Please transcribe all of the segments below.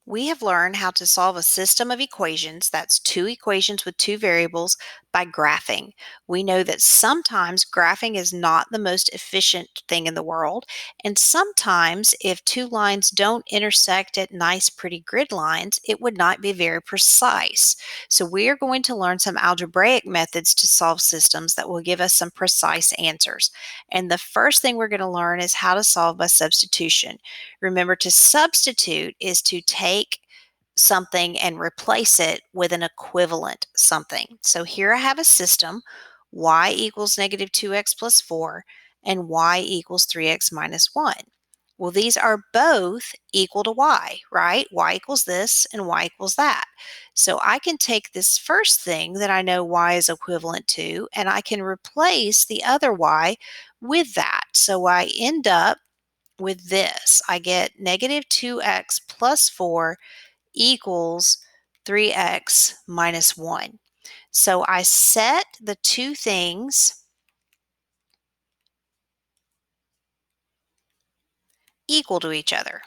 We have learned how to solve a system of equations, that's two equations with two variables, by graphing. We know that sometimes graphing is not the most efficient thing in the world, and sometimes if two lines don't intersect at nice, pretty grid lines, it would not be very precise. So we are going to learn some algebraic methods to solve systems that will give us some precise answers. And the first thing we're going to learn is how to solve by substitution. Remember, to substitute is to take something and replace it with an equivalent something. So here I have a system, y equals negative 2x plus 4 and y equals 3x minus 1. Well, these are both equal to y, right? Y equals this and y equals that. So I can take this first thing that I know y is equivalent to, and I can replace the other y with that. So I end up with this. I get negative 2x plus 4 equals 3x minus 1. So I set the two things equal to each other.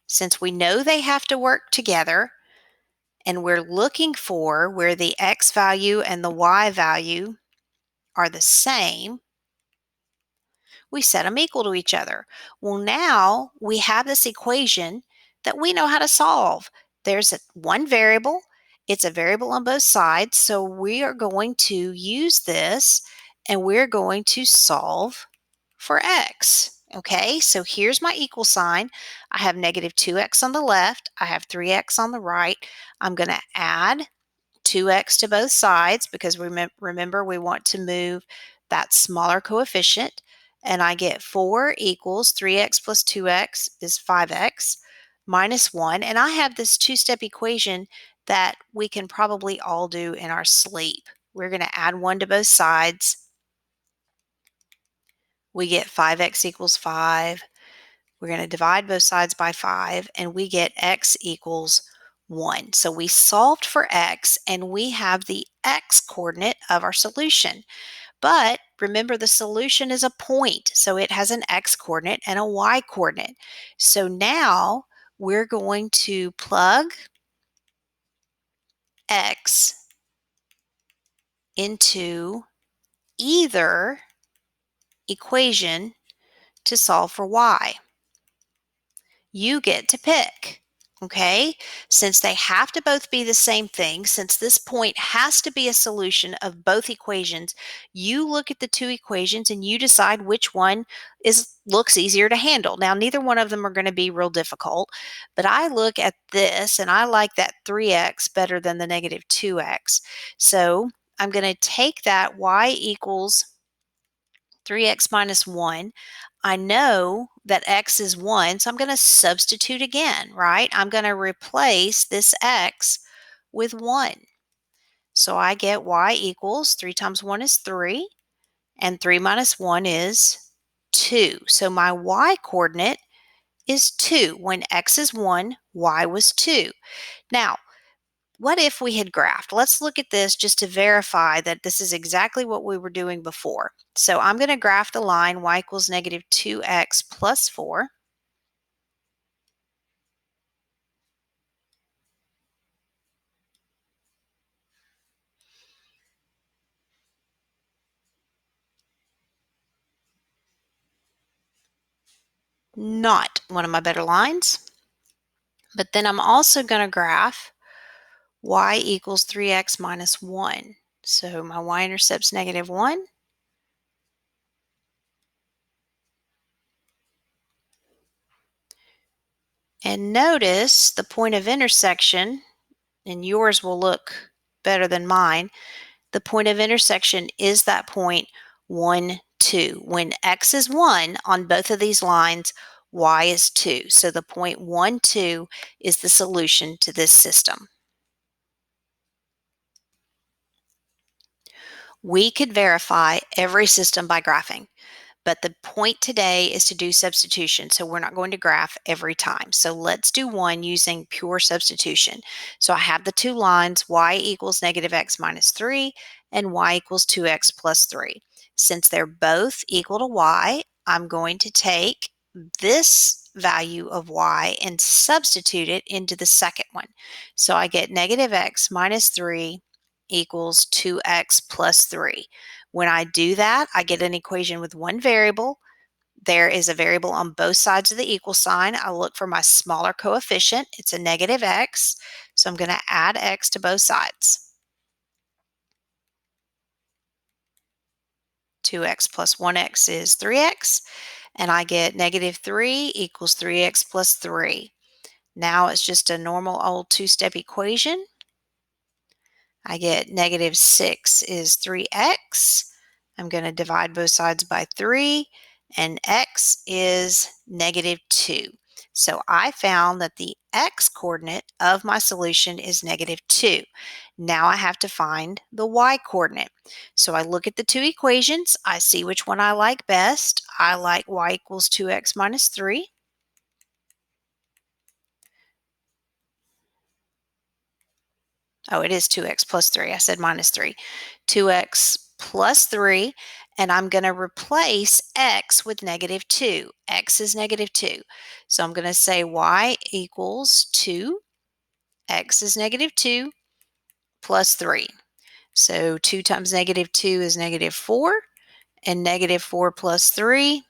Since we know they have to work together, and we're looking for where the x value and the y value are the same, we set them equal to each other. Well, now we have this equation that we know how to solve. There's one variable. It's a variable on both sides. So we are going to use this and we're going to solve for x. Okay, so here's my equal sign. I have negative 2x on the left. I have 3x on the right. I'm going to add 2x to both sides because remember we want to move that smaller coefficient, and I get 4 equals 3x plus 2x is 5x minus 1, and I have this two-step equation that we can probably all do in our sleep. We're going to add 1 to both sides. We get 5x equals 5. We're going to divide both sides by 5, and we get x equals 1. So we solved for x, and we have the x coordinate of our solution. But remember, the solution is a point, so it has an x coordinate and a y coordinate. So now we're going to plug x into either equation to solve for y. You get to pick. Okay, since they have to both be the same thing, since this point has to be a solution of both equations, you look at the two equations and you decide which one looks easier to handle. Now, neither one of them are going to be real difficult, but I look at this and I like that 3x better than the negative 2x. So I'm going to take that y equals 3x minus 1. I know that x is 1, so I'm going to substitute again, right? I'm going to replace this x with 1. So I get y equals 3 times 1 is 3, and 3 minus 1 is 2. So my y coordinate is 2. When x is 1, y was 2. Now, what if we had graphed? Let's look at this just to verify that this is exactly what we were doing before. So I'm going to graph the line y equals negative 2x plus 4. Not one of my better lines. But then I'm also going to graph y equals 3x minus 1. So my y-intercept's negative 1. And notice the point of intersection, and yours will look better than mine. The point of intersection is that point 1, 2. When x is 1 on both of these lines, y is 2. So the point 1, 2 is the solution to this system. We could verify every system by graphing, but the point today is to do substitution, so we're not going to graph every time. So let's do one using pure substitution. So I have the two lines, y equals negative x minus 3 and y equals 2x plus 3. Since they're both equal to y, I'm going to take this value of y and substitute it into the second one. So I get negative x minus 3 equals 2x plus 3. When I do that, I get an equation with one variable. There is a variable on both sides of the equal sign. I look for my smaller coefficient. It's a negative x, so I'm going to add x to both sides. 2x plus 1x is 3x, and I get negative 3 equals 3x plus 3. Now it's just a normal old two-step equation. I get negative 6 is 3x. I'm going to divide both sides by 3, and x is negative 2. So I found that the x coordinate of my solution is negative 2. Now I have to find the y coordinate. So I look at the two equations. I see which one I like best. I like y equals 2x minus 3. Oh, it is 2x plus 3. I said minus 3. 2x plus 3, and I'm going to replace x with negative 2. X is negative 2. So I'm going to say y equals 2. X is negative 2 plus 3. So 2 times negative 2 is negative 4, and negative 4 plus 3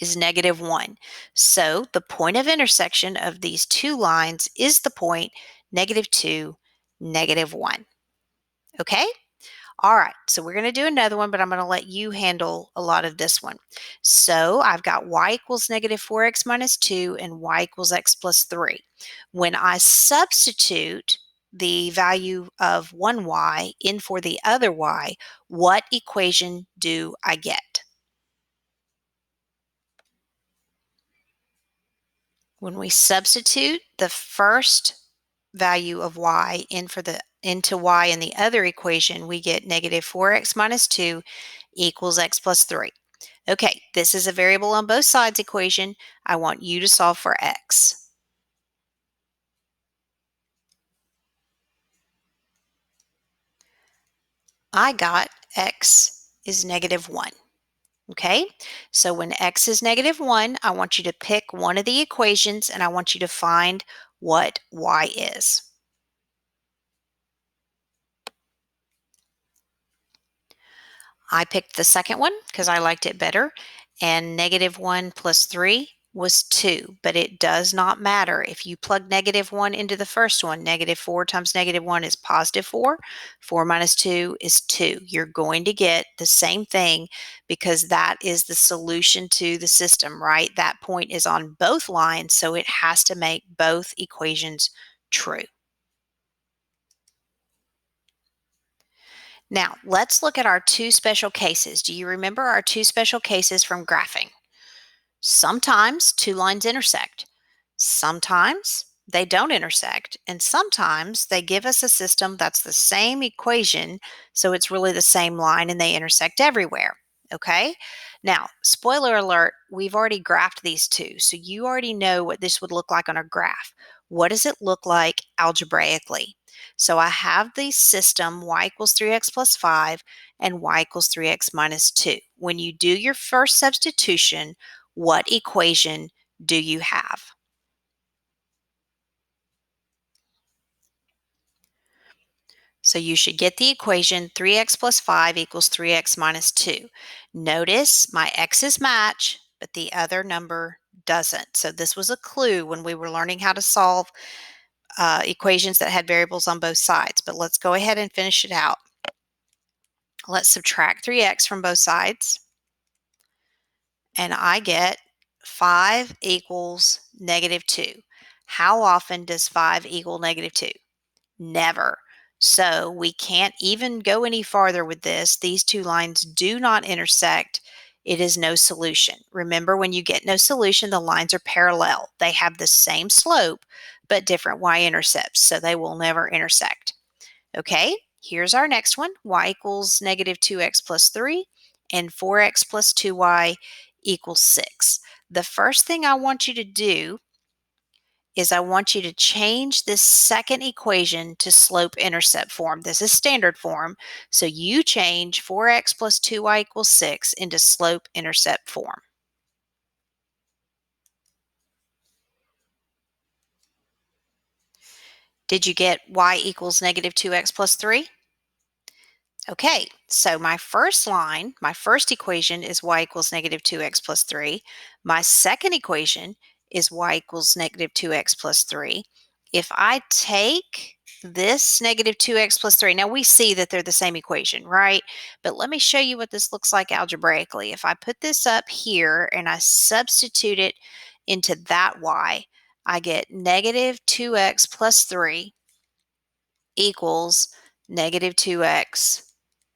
is negative 1. So the point of intersection of these two lines is the point negative 2, negative 1. Okay? All right, so we're going to do another one, but I'm going to let you handle a lot of this one. So I've got y equals negative 4x minus 2 and y equals x plus 3. When I substitute the value of one y in for the other y, what equation do I get? When we substitute the first value of y into y in the other equation, we get negative 4x minus 2 equals x plus 3. Okay, this is a variable on both sides equation. I want you to solve for x. I got x is negative 1. Okay, so when x is negative 1, I want you to pick one of the equations and I want you to find what y is. I picked the second one because I liked it better, and negative 1 plus 3 was 2, but it does not matter. If you plug negative 1 into the first one, negative 4 times negative 1 is positive 4. 4 minus 2 is 2. You're going to get the same thing because that is the solution to the system, right? That point is on both lines, so it has to make both equations true. Now, let's look at our two special cases. Do you remember our two special cases from graphing? Sometimes two lines intersect. Sometimes they don't intersect. And sometimes they give us a system that's the same equation, so it's really the same line and they intersect everywhere. Okay? Now, spoiler alert, we've already graphed these two, so you already know what this would look like on a graph. What does it look like algebraically? So I have the system y equals 3x plus 5 and y equals 3x minus 2. When you do your first substitution, what equation do you have? So you should get the equation 3x plus 5 equals 3x minus 2. Notice my x's match, but the other number doesn't. So this was a clue when we were learning how to solve equations that had variables on both sides. But let's go ahead and finish it out. Let's subtract 3x from both sides. And I get 5 equals negative 2. How often does 5 equal negative 2? Never. So we can't even go any farther with this. These two lines do not intersect. It is no solution. Remember, when you get no solution, the lines are parallel. They have the same slope, but different y-intercepts, so they will never intersect. Okay, here's our next one. Y equals negative 2x plus 3 and 4x plus 2y equals 6. The first thing I want you to do is I want you to change this second equation to slope-intercept form. This is standard form, so you change 4x plus 2y equals 6 into slope-intercept form. Did you get y equals negative 2x plus 3? Okay, so my first line, my first equation is y equals negative 2x plus 3. My second equation is y equals negative 2x plus 3. If I take this negative 2x plus 3, now we see that they're the same equation, right? But let me show you what this looks like algebraically. If I put this up here and I substitute it into that y, I get negative 2x plus 3 equals negative 2x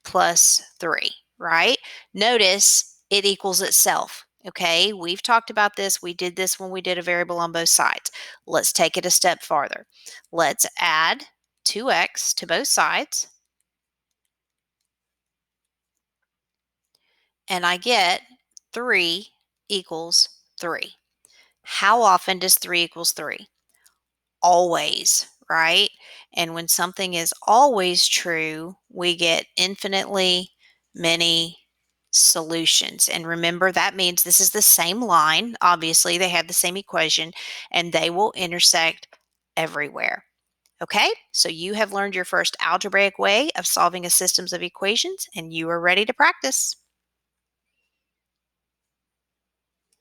plus 3, right? Notice it equals itself. Okay, we've talked about this. We did this when we did a variable on both sides. Let's take it a step farther. Let's add 2x to both sides, and I get 3 equals 3. How often does 3 equals 3? Always, right? And when something is always true, we get infinitely many solutions. And remember, that means this is the same line. Obviously, they have the same equation and they will intersect everywhere. Okay, so you have learned your first algebraic way of solving a systems of equations and you are ready to practice.